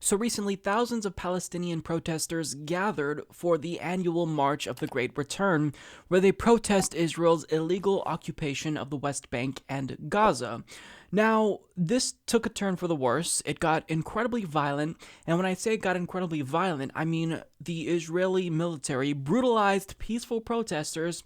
So recently, thousands of Palestinian protesters gathered for the annual March of the Great Return, where they protest Israel's illegal occupation of the West Bank and Gaza. Now, this took a turn for the worse. It got incredibly violent, and when I say it got incredibly violent, I mean the Israeli military brutalized peaceful protesters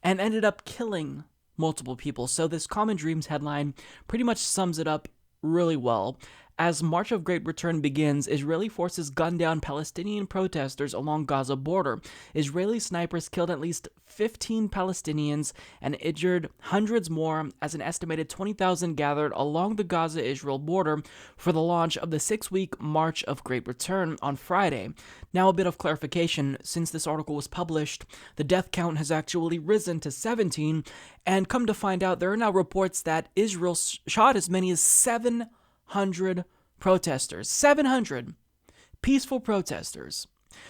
and ended up killing multiple people. So this Common Dreams headline pretty much sums it up really well. As March of Great Return begins, Israeli forces gunned down Palestinian protesters along Gaza border. Israeli snipers killed at least 15 Palestinians and injured hundreds more as an estimated 20,000 gathered along the Gaza-Israel border for the launch of the 6-week March of Great Return on Friday. Now a bit of clarification, since this article was published, the death count has actually risen to 17, and come to find out, there are now reports that Israel shot as many as 700 protesters. 700 peaceful protesters.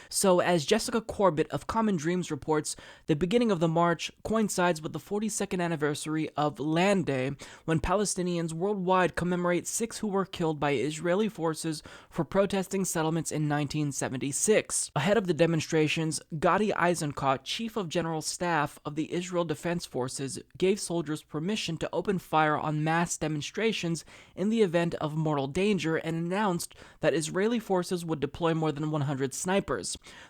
So, as Jessica Corbett of Common Dreams reports, the beginning of the march coincides with the 42nd anniversary of Land Day, when Palestinians worldwide commemorate 6 who were killed by Israeli forces for protesting settlements in 1976. Ahead of the demonstrations, Gadi Eisenkot, Chief of General Staff of the Israel Defense Forces, gave soldiers permission to open fire on mass demonstrations in the event of mortal danger and announced that Israeli forces would deploy more than 100 snipers.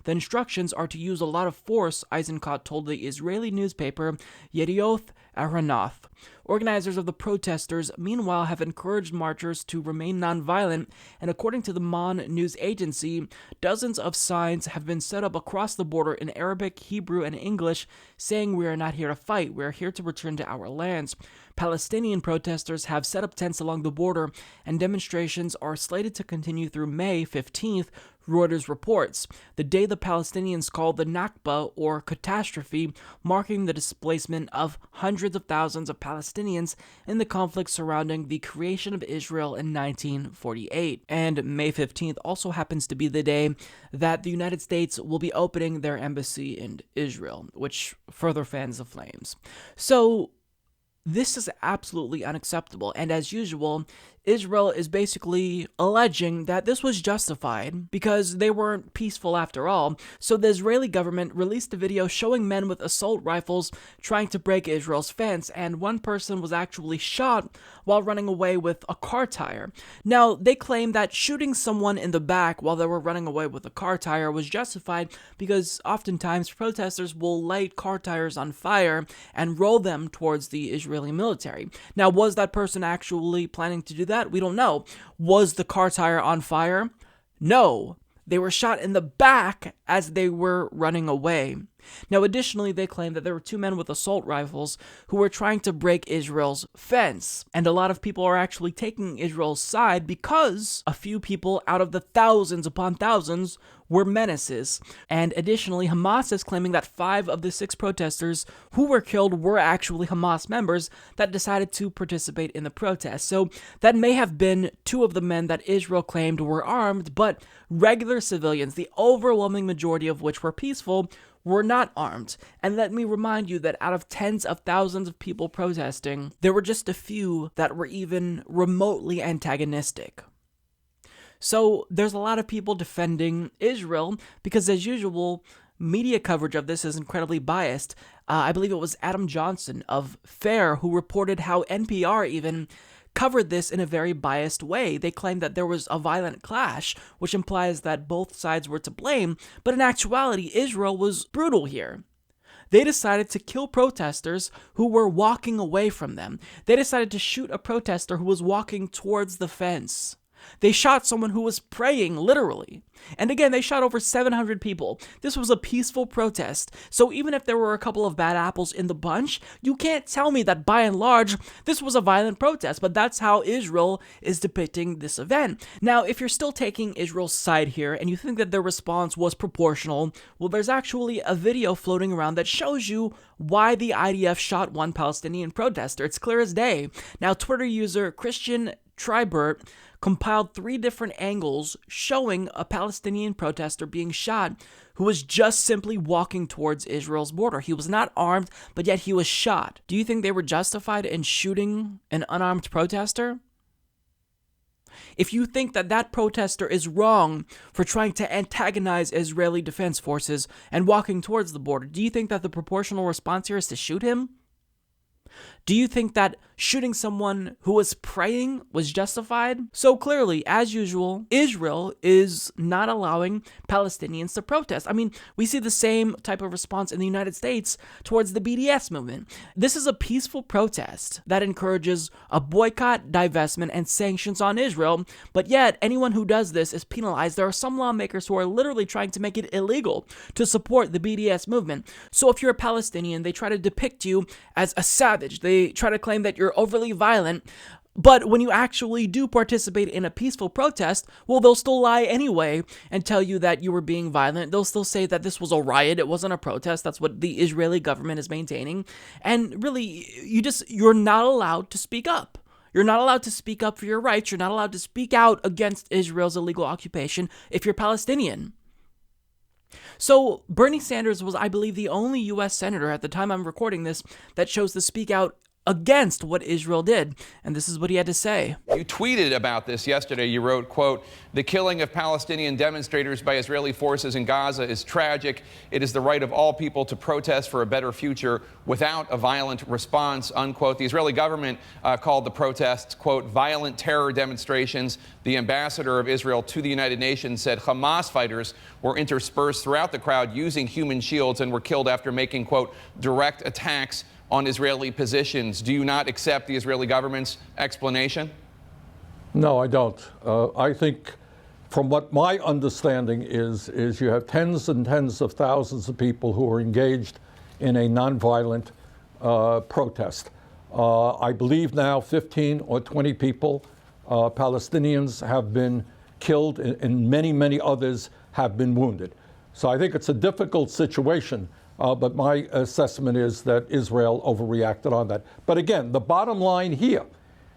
The instructions are to use a lot of force, Eisenkot told the Israeli newspaper Yedioth Ahronoth. Organizers of the protesters, meanwhile, have encouraged marchers to remain nonviolent, and according to the Mon news agency, dozens of signs have been set up across the border in Arabic, Hebrew, and English, saying, "We are not here to fight, we are here to return to our lands." Palestinian protesters have set up tents along the border, and demonstrations are slated to continue through May 15th, Reuters reports, the day the Palestinians call the Nakba, or catastrophe, marking the displacement of hundreds of thousands of Palestinians in the conflict surrounding the creation of Israel in 1948. And May 15th also happens to be the day that the United States will be opening their embassy in Israel, which further fans the flames. So, this is absolutely unacceptable, and as usual, Israel is basically alleging that this was justified because they weren't peaceful after all. So the Israeli government released a video showing men with assault rifles trying to break Israel's fence, and one person was actually shot while running away with a car tire. Now, they claim that shooting someone in the back while they were running away with a car tire was justified because oftentimes protesters will light car tires on fire and roll them towards the Israeli military. Now, was that person actually planning to do that? We don't know. Was the car tire on fire? No. They were shot in the back as they were running away. Now, additionally, they claim that there were 2 men with assault rifles who were trying to break Israel's fence. And a lot of people are actually taking Israel's side because a few people out of the thousands upon thousands were menaces. And additionally, Hamas is claiming that 5 of the 6 protesters who were killed were actually Hamas members that decided to participate in the protest. So that may have been 2 of the men that Israel claimed were armed, but regular civilians, the overwhelming majority of which were peaceful, were not armed. And let me remind you that out of tens of thousands of people protesting, there were just a few that were even remotely antagonistic. So there's a lot of people defending Israel because, as usual, media coverage of this is incredibly biased. I believe it was Adam Johnson of FAIR who reported how NPR even covered this in a very biased way. They claimed that there was a violent clash, which implies that both sides were to blame, but in actuality, Israel was brutal here. They decided to kill protesters who were walking away from them. They decided to shoot a protester who was walking towards the fence. They shot someone who was praying, literally. And again, they shot over 700 people. This was a peaceful protest. So even if there were a couple of bad apples in the bunch, you can't tell me that by and large, this was a violent protest. But that's how Israel is depicting this event. Now, if you're still taking Israel's side here and you think that their response was proportional, well, there's actually a video floating around that shows you why the IDF shot one Palestinian protester. It's clear as day. Now, Twitter user Christian Tribert compiled 3 different angles showing a Palestinian protester being shot who was just simply walking towards Israel's border. He was not armed, but yet he was shot. Do you think they were justified in shooting an unarmed protester? If you think that that protester is wrong for trying to antagonize Israeli defense forces and walking towards the border, do you think that the proportional response here is to shoot him? Do you think that shooting someone who was praying was justified? So clearly, as usual, Israel is not allowing Palestinians to protest. I mean, we see the same type of response in the United States towards the BDS movement. This is a peaceful protest that encourages a boycott, divestment, and sanctions on Israel, but yet anyone who does this is penalized. There are some lawmakers who are literally trying to make it illegal to support the BDS movement. So if you're a Palestinian, they try to depict you as a savage. They try to claim that you're overly violent, but when you actually do participate in a peaceful protest, well, they'll still lie anyway and tell you that you were being violent. They'll still say that this was a riot, it wasn't a protest. That's what the Israeli government is maintaining. And really, you're not allowed to speak up. You're not allowed to speak up for your rights. You're not allowed to speak out against Israel's illegal occupation if you're Palestinian. So Bernie Sanders was, I believe, the only U.S. senator at the time I'm recording this that chose to speak out against what Israel did. And this is what he had to say. You tweeted about this yesterday. You wrote, quote, "The killing of Palestinian demonstrators by Israeli forces in Gaza is tragic. It is the right of all people to protest for a better future without a violent response," unquote. The Israeli government called the protests, quote, "violent terror demonstrations." The ambassador of Israel to the United Nations said Hamas fighters were interspersed throughout the crowd using human shields and were killed after making, quote, "direct attacks on Israeli positions." Do you not accept the Israeli government's explanation? No, I don't. I think from what my understanding is you have tens and tens of thousands of people who are engaged in a nonviolent protest. I believe now 15 or 20 people, Palestinians, have been killed and many, many others have been wounded. So I think it's a difficult situation. But my assessment is that Israel overreacted on that. But again, the bottom line here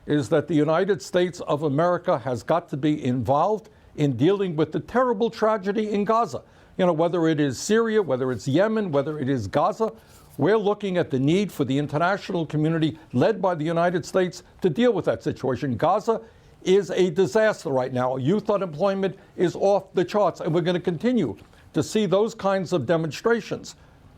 is that the United States of America has got to be involved in dealing with the terrible tragedy in Gaza. You know, whether it is Syria, whether it's Yemen, whether it is Gaza, we're looking at the need for the international community led by the United States to deal with that situation. Gaza is a disaster right now. Youth unemployment is off the charts, and we're going to continue to see those kinds of demonstrations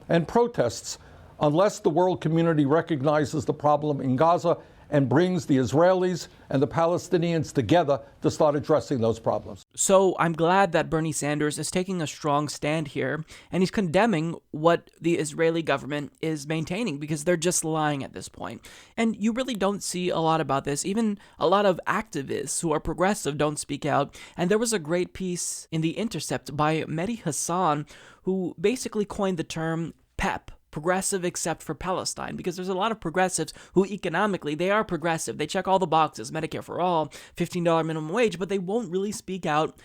and protests unless the world community recognizes the problem in Gaza and brings the Israelis and the Palestinians together to start addressing those problems. So I'm glad that Bernie Sanders is taking a strong stand here, and he's condemning what the Israeli government is maintaining, because they're just lying at this point. And you really don't see a lot about this. Even a lot of activists who are progressive don't speak out. And there was a great piece in The Intercept by Mehdi Hassan, who basically coined the term PEP, progressive except for Palestine, because there's a lot of progressives who economically, they are progressive. They check all the boxes, Medicare for all, $15 minimum wage, but they won't really speak out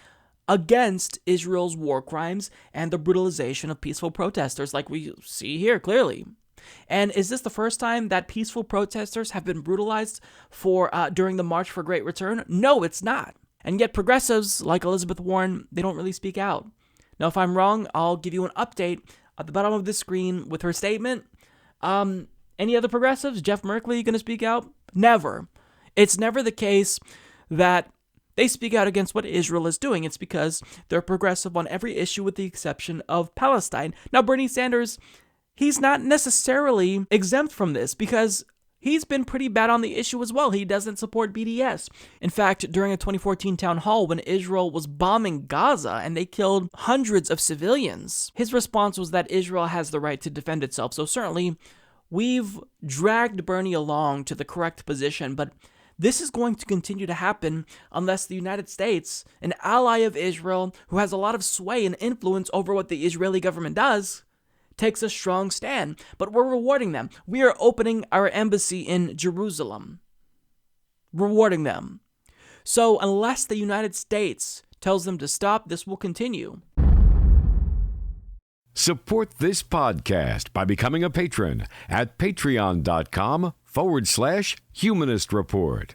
against Israel's war crimes and the brutalization of peaceful protesters like we see here clearly. And is this the first time that peaceful protesters have been brutalized during the March for Great Return? No, it's not. And yet progressives like Elizabeth Warren, they don't really speak out. Now, if I'm wrong, I'll give you an update at the bottom of the screen with her statement. Any other progressives? Jeff Merkley going to speak out? Never. It's never the case that they speak out against what Israel is doing. It's because they're progressive on every issue with the exception of Palestine. Now, Bernie Sanders, he's not necessarily exempt from this because he's been pretty bad on the issue as well. He doesn't support BDS. In fact, during a 2014 town hall when Israel was bombing Gaza and they killed hundreds of civilians, his response was that Israel has the right to defend itself. So certainly, we've dragged Bernie along to the correct position, but this is going to continue to happen unless the United States, an ally of Israel who has a lot of sway and influence over what the Israeli government does, takes a strong stand. But we're rewarding them. We are opening our embassy in Jerusalem, rewarding them. So unless the United States tells them to stop, this will continue. Support this podcast by becoming a patron at patreon.com/Humanist Report.